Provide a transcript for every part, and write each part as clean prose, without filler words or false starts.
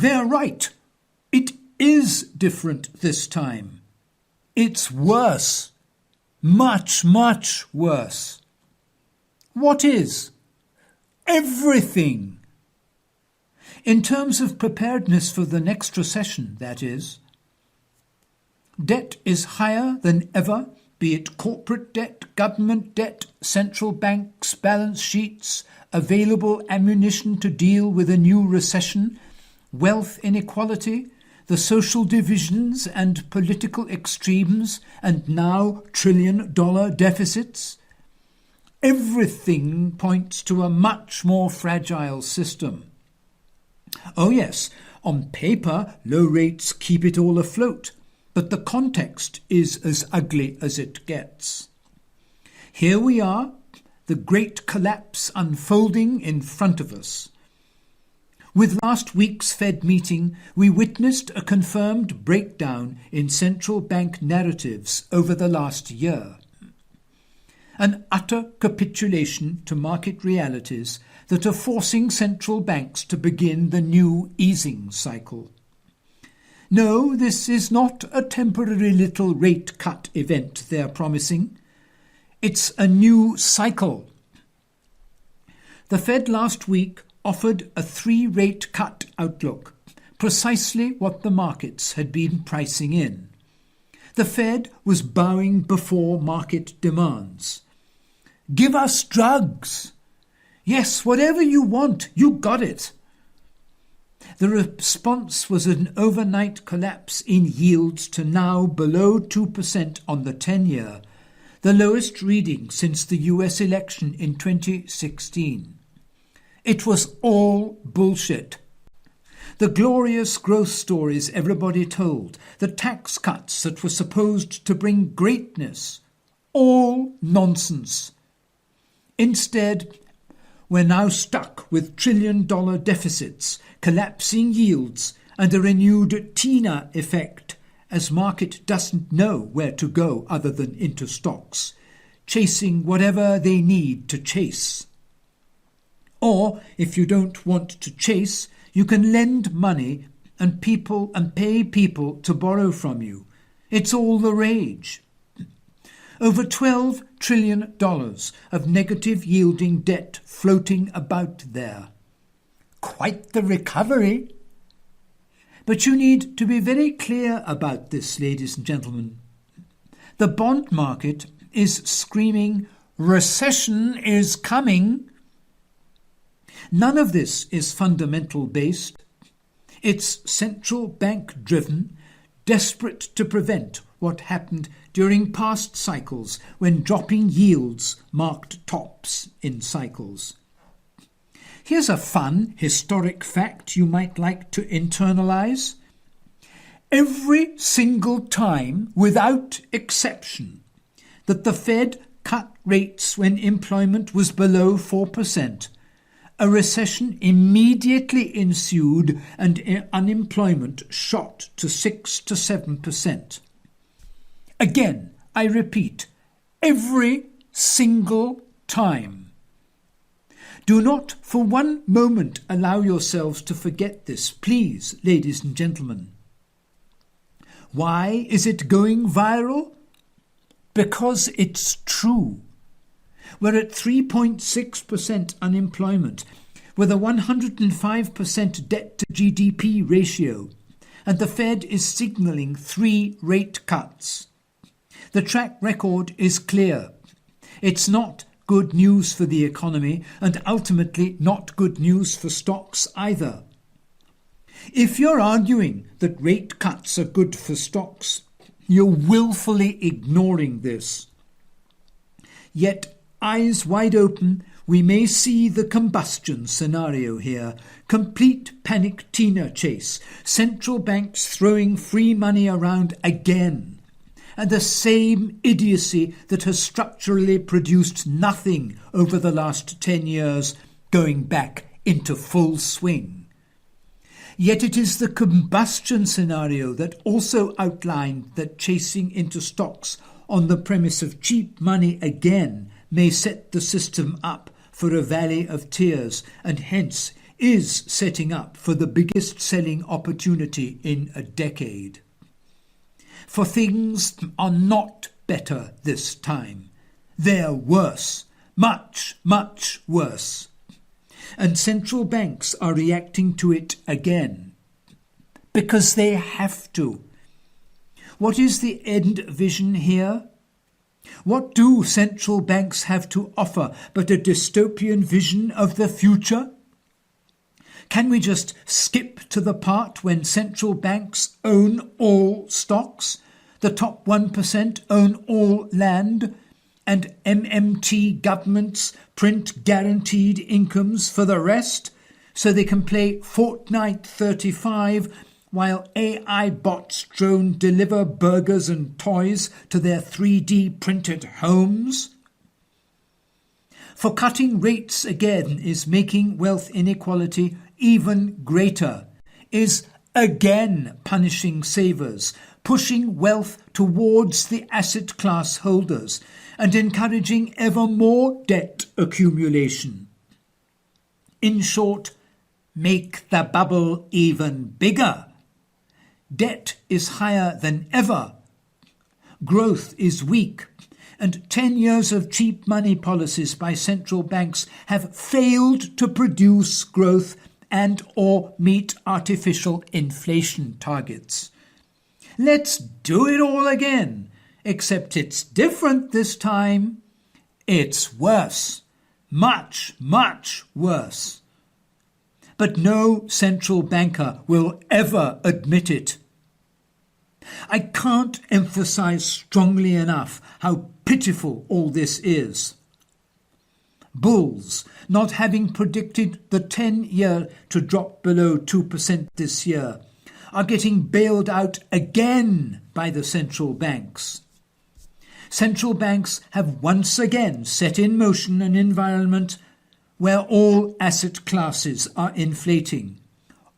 They're right. It is different this time. It's worse. Much, much worse. What is? Everything. In terms of preparedness for the next recession, that is. Debt is higher than ever, be it corporate debt, government debt, central banks' balance sheets, available ammunition to deal with a new recession, wealth inequality, the social divisions and political extremes, and now trillion-dollar deficits. Everything points to a much more fragile system. Oh yes, on paper, low rates keep it all afloat, but the context is as ugly as it gets. Here we are, the great collapse unfolding in front of us. With last week's Fed meeting, we witnessed a confirmed breakdown in central bank narratives over the last year. An utter capitulation to market realities that are forcing central banks to begin the new easing cycle. No, this is not a temporary little rate cut event they're promising. It's a new cycle. The Fed last week offered a 3-rate cut outlook, precisely what the markets had been pricing in. The Fed was bowing before market demands. Give us drugs. Yes, whatever you want, you got it. The response was an overnight collapse in yields to now below 2% on the 10-year, the lowest reading since the US election in 2016. It was all bullshit. The glorious growth stories everybody told, the tax cuts that were supposed to bring greatness, all nonsense. Instead, we're now stuck with trillion-dollar deficits, collapsing yields, and a renewed Tina effect as market doesn't know where to go other than into stocks, chasing whatever they need to chase. Or, if you don't want to chase, you can lend money and pay people to borrow from you. It's all the rage. Over $12 trillion of negative yielding debt floating about there. Quite the recovery. But you need to be very clear about this, ladies and gentlemen. The bond market is screaming, "Recession is coming." None of this is fundamental based. It's central bank driven, desperate to prevent what happened during past cycles when dropping yields marked tops in cycles. Here's a fun historic fact you might like to internalize. Every single time, without exception, that the Fed cut rates when employment was below 4%, a recession immediately ensued and unemployment shot to 6 to 7%. Again, I repeat, every single time. Do not for one moment allow yourselves to forget this, please, ladies and gentlemen. Why is it going viral? Because it's true. We're at 3.6% unemployment, with a 105% debt to GDP ratio, and the Fed is signalling 3 rate cuts. The track record is clear. It's not good news for the economy, and ultimately not good news for stocks either. If you're arguing that rate cuts are good for stocks, you're willfully ignoring this. Yet, eyes wide open, we may see the combustion scenario here. Complete panic Tina chase, central banks throwing free money around again, and the same idiocy that has structurally produced nothing over the last 10 years going back into full swing. Yet it is the combustion scenario that also outlined that chasing into stocks on the premise of cheap money again may set the system up for a valley of tears, and hence is setting up for the biggest selling opportunity in a decade. For things are not better this time. They're worse, much, much worse. And central banks are reacting to it again, because they have to. What is the end vision here? What do central banks have to offer but a dystopian vision of the future? Can we just skip to the part when central banks own all stocks, the top 1% own all land, and MMT governments print guaranteed incomes for the rest so they can play Fortnite 35 while AI bots drone deliver burgers and toys to their 3D printed homes? For cutting rates again is making wealth inequality even greater, is again punishing savers, pushing wealth towards the asset class holders, and encouraging ever more debt accumulation. In short, make the bubble even bigger. Debt is higher than ever. Growth is weak, and 10 years of cheap money policies by central banks have failed to produce growth and or meet artificial inflation targets. Let's do it all again, except it's different this time. It's worse, much, much worse. But no central banker will ever admit it. I can't emphasize strongly enough how pitiful all this is. Bulls, not having predicted the 10-year to drop below 2% this year, are getting bailed out again by the central banks. Central banks have once again set in motion an environment where all asset classes are inflating.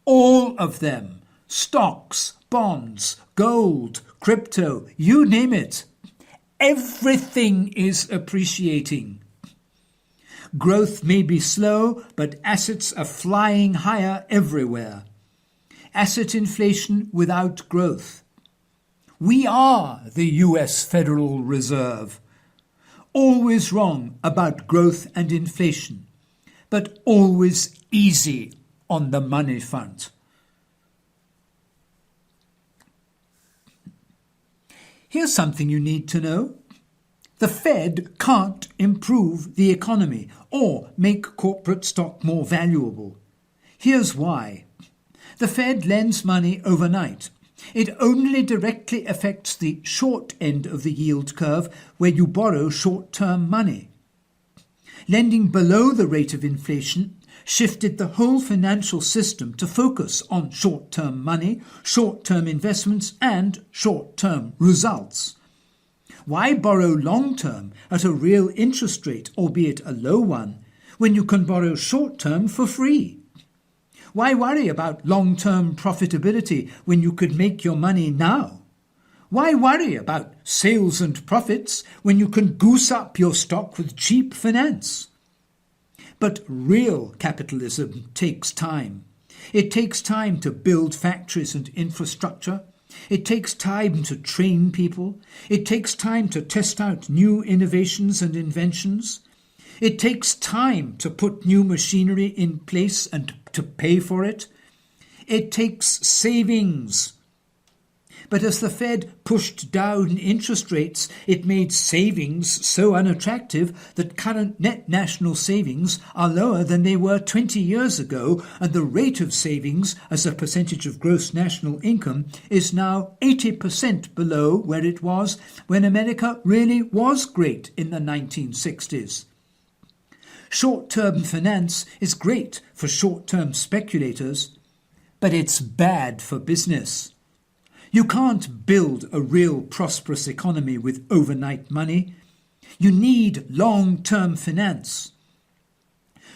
All of them, stocks, bonds, gold, crypto, you name it. Everything is appreciating. Growth may be slow, but assets are flying higher everywhere. Asset inflation without growth. We are the US Federal Reserve. Always wrong about growth and inflation, but always easy on the money front. Here's something you need to know. The Fed can't improve the economy or make corporate stock more valuable. Here's why. The Fed lends money overnight. It only directly affects the short end of the yield curve where you borrow short-term money. Lending below the rate of inflation shifted the whole financial system to focus on short-term money, short-term investments, and short-term results. Why borrow long-term at a real interest rate, albeit a low one, when you can borrow short-term for free? Why worry about long-term profitability when you could make your money now? Why worry about sales and profits when you can goose up your stock with cheap finance? But real capitalism takes time. It takes time to build factories and infrastructure. It takes time to train people. It takes time to test out new innovations and inventions. It takes time to put new machinery in place and to pay for it. It takes savings. But as the Fed pushed down interest rates, it made savings so unattractive that current net national savings are lower than they were 20 years ago, and the rate of savings as a percentage of gross national income is now 80% below where it was when America really was great in the 1960s. Short-term finance is great for short-term speculators, but it's bad for business. You can't build a real prosperous economy with overnight money. You need long-term finance.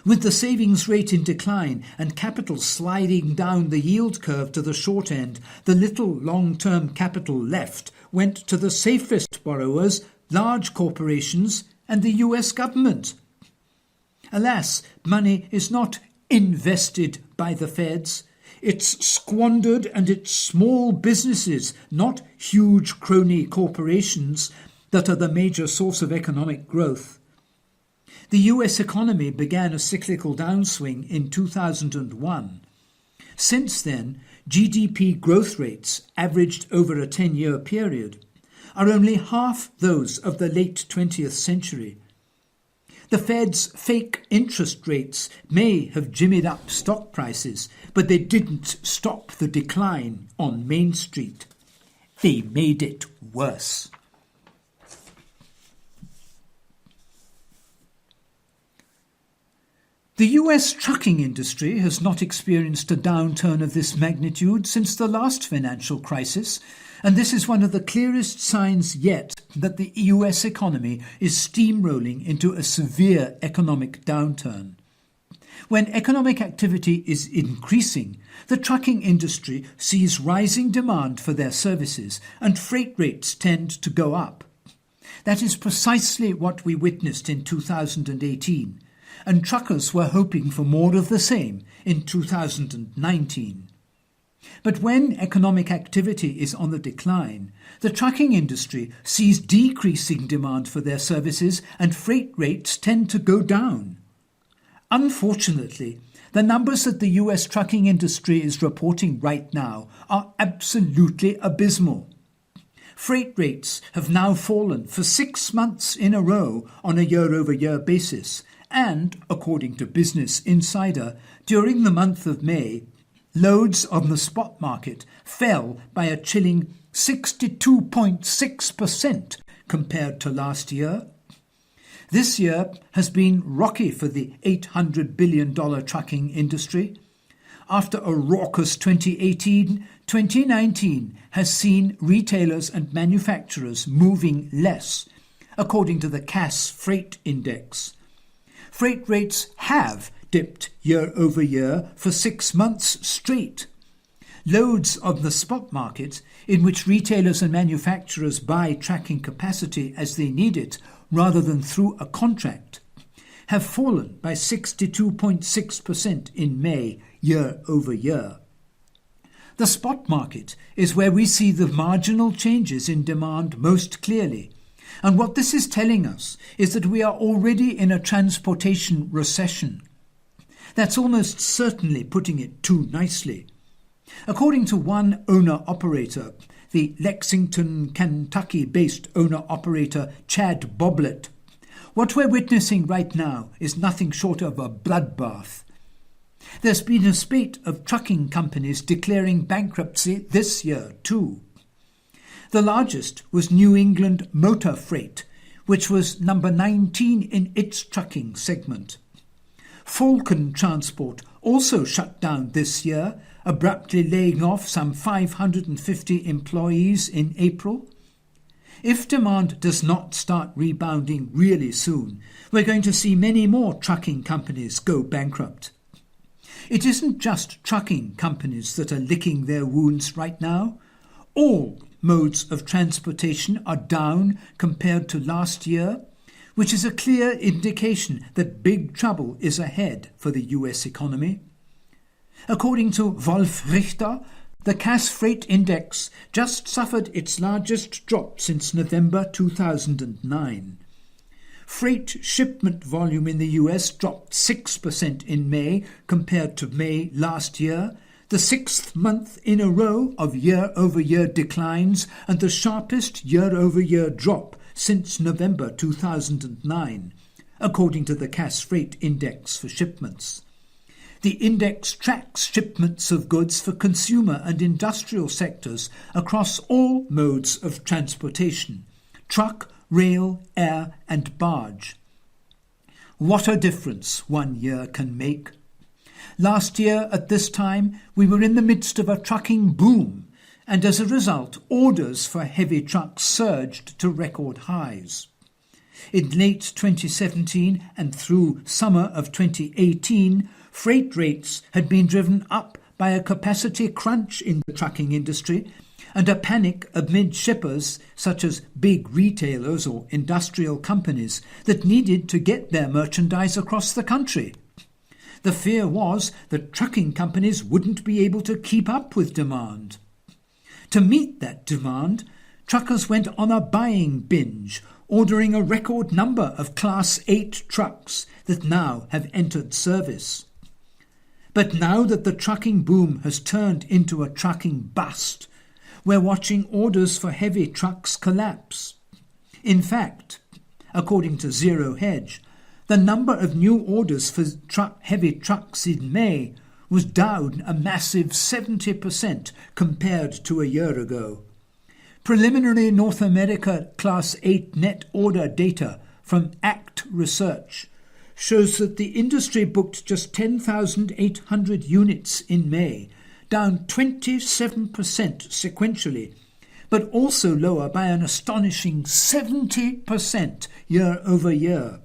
With the savings rate in decline and capital sliding down the yield curve to the short end, the little long-term capital left went to the safest borrowers, large corporations, and the US government. Alas, money is not invested by the feds. It's squandered, and it's small businesses, not huge crony corporations, that are the major source of economic growth. The US economy began a cyclical downswing in 2001. Since then, GDP growth rates, averaged over a 10-year period, are only half those of the late 20th century. The Fed's fake interest rates may have jimmied up stock prices, but they didn't stop the decline on Main Street. They made it worse. The US trucking industry has not experienced a downturn of this magnitude since the last financial crisis, and this is one of the clearest signs yet that the US economy is steamrolling into a severe economic downturn. When economic activity is increasing, the trucking industry sees rising demand for their services, and freight rates tend to go up. That is precisely what we witnessed in 2018. And truckers were hoping for more of the same in 2019. But when economic activity is on the decline, the trucking industry sees decreasing demand for their services, and freight rates tend to go down. Unfortunately, the numbers that the US trucking industry is reporting right now are absolutely abysmal. Freight rates have now fallen for 6 months in a row on a year-over-year basis, and, according to Business Insider, during the month of May, loads on the spot market fell by a chilling 62.6% compared to last year. This year has been rocky for the $800 billion trucking industry. After a raucous 2018, 2019 has seen retailers and manufacturers moving less, according to the Cass Freight Index. Freight rates have dipped year over year for 6 months straight. Loads on the spot market, in which retailers and manufacturers buy tracking capacity as they need it rather than through a contract, have fallen by 62.6% in May year over year. The spot market is where we see the marginal changes in demand most clearly. And what this is telling us is that we are already in a transportation recession. That's almost certainly putting it too nicely. According to one owner-operator, the Lexington, Kentucky-based owner-operator Chad Boblet, what we're witnessing right now is nothing short of a bloodbath. There's been a spate of trucking companies declaring bankruptcy this year too. The largest was New England Motor Freight, which was number 19 in its trucking segment. Falcon Transport also shut down this year, abruptly laying off some 550 employees in April. If demand does not start rebounding really soon, we're going to see many more trucking companies go bankrupt. It isn't just trucking companies that are licking their wounds right now. All modes of transportation are down compared to last year, which is a clear indication that big trouble is ahead for the US economy. According to Wolf Richter, the Cass Freight Index just suffered its largest drop since November 2009. Freight shipment volume in the US dropped 6% in May compared to May last year, the 6th month in a row of year-over-year declines and the sharpest year-over-year drop since November 2009, according to the Cass Freight Index for shipments. The index tracks shipments of goods for consumer and industrial sectors across all modes of transportation: truck, rail, air, and barge. What a difference 1 year can make. Last year at this time, we were in the midst of a trucking boom, and as a result, orders for heavy trucks surged to record highs. In late 2017 and through summer of 2018, freight rates had been driven up by a capacity crunch in the trucking industry and a panic amid shippers such as big retailers or industrial companies that needed to get their merchandise across the country. The fear was that trucking companies wouldn't be able to keep up with demand. To meet that demand, truckers went on a buying binge, ordering a record number of Class 8 trucks that now have entered service. But now that the trucking boom has turned into a trucking bust, we're watching orders for heavy trucks collapse. In fact, according to Zero Hedge, the number of new orders for heavy trucks in May was down a massive 70% compared to a year ago. Preliminary North America Class 8 net order data from ACT Research shows that the industry booked just 10,800 units in May, down 27% sequentially, but also lower by an astonishing 70% year over year.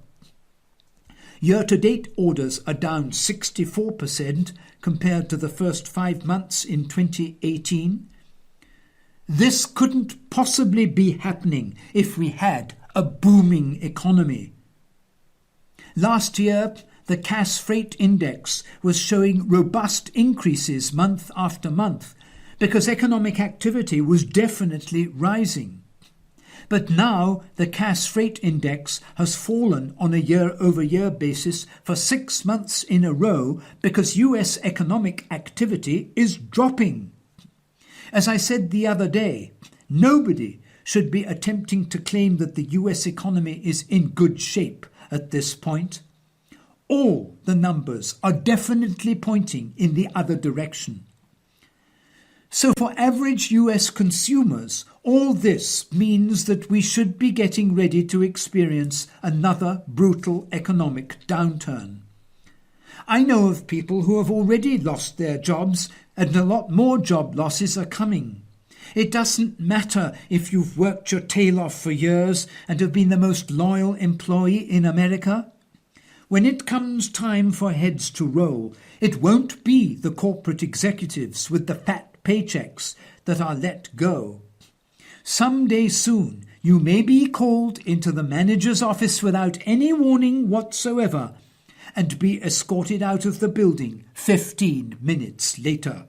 Year-to-date orders are down 64% compared to the first 5 months in 2018. This couldn't possibly be happening if we had a booming economy. Last year, the Cass Freight Index was showing robust increases month after month because economic activity was definitely rising. But now the Cass Freight Index has fallen on a year-over-year basis for 6 months in a row because US economic activity is dropping. As I said the other day, nobody should be attempting to claim that the US economy is in good shape at this point. All the numbers are definitely pointing in the other direction. So for average US consumers, all this means that we should be getting ready to experience another brutal economic downturn. I know of people who have already lost their jobs, and a lot more job losses are coming. It doesn't matter if you've worked your tail off for years and have been the most loyal employee in America. When it comes time for heads to roll, it won't be the corporate executives with the fat paychecks that are let go. Someday soon, you may be called into the manager's office without any warning whatsoever and be escorted out of the building 15 minutes later.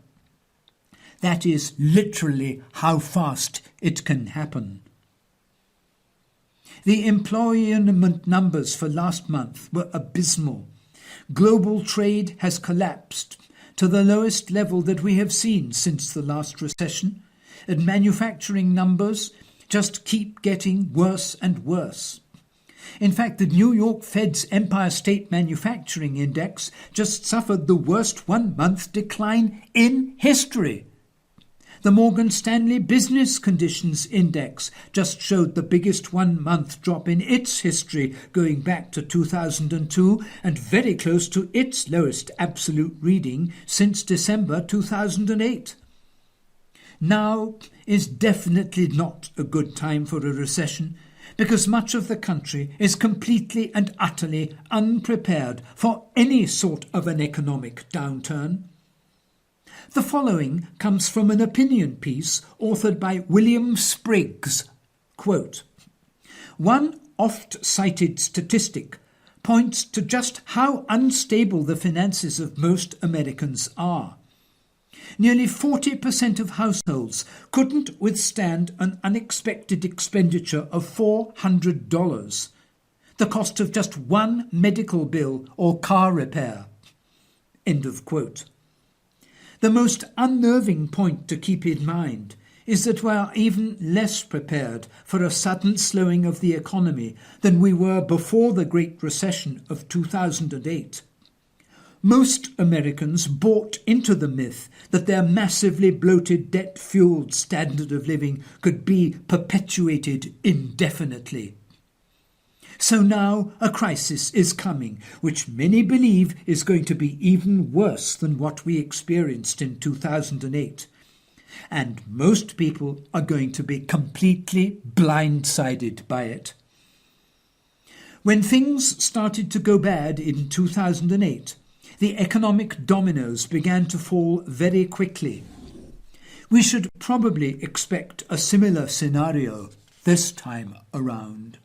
That is literally how fast it can happen. The employment numbers for last month were abysmal. Global trade has collapsed to the lowest level that we have seen since the last recession, and manufacturing numbers just keep getting worse and worse. In fact, the New York Fed's Empire State Manufacturing Index just suffered the worst one-month decline in history. The Morgan Stanley Business Conditions Index just showed the biggest one-month drop in its history going back to 2002 and very close to its lowest absolute reading since December 2008. Now is definitely not a good time for a recession because much of the country is completely and utterly unprepared for any sort of an economic downturn. The following comes from an opinion piece authored by William Spriggs. Quote, "One oft-cited statistic points to just how unstable the finances of most Americans are. Nearly 40% of households couldn't withstand an unexpected expenditure of $400, the cost of just one medical bill or car repair." End of quote. The most unnerving point to keep in mind is that we are even less prepared for a sudden slowing of the economy than we were before the Great Recession of 2008. Most Americans bought into the myth that their massively bloated, debt-fueled standard of living could be perpetuated indefinitely. So now a crisis is coming, which many believe is going to be even worse than what we experienced in 2008. And most people are going to be completely blindsided by it. When things started to go bad in 2008, the economic dominoes began to fall very quickly. We should probably expect a similar scenario this time around.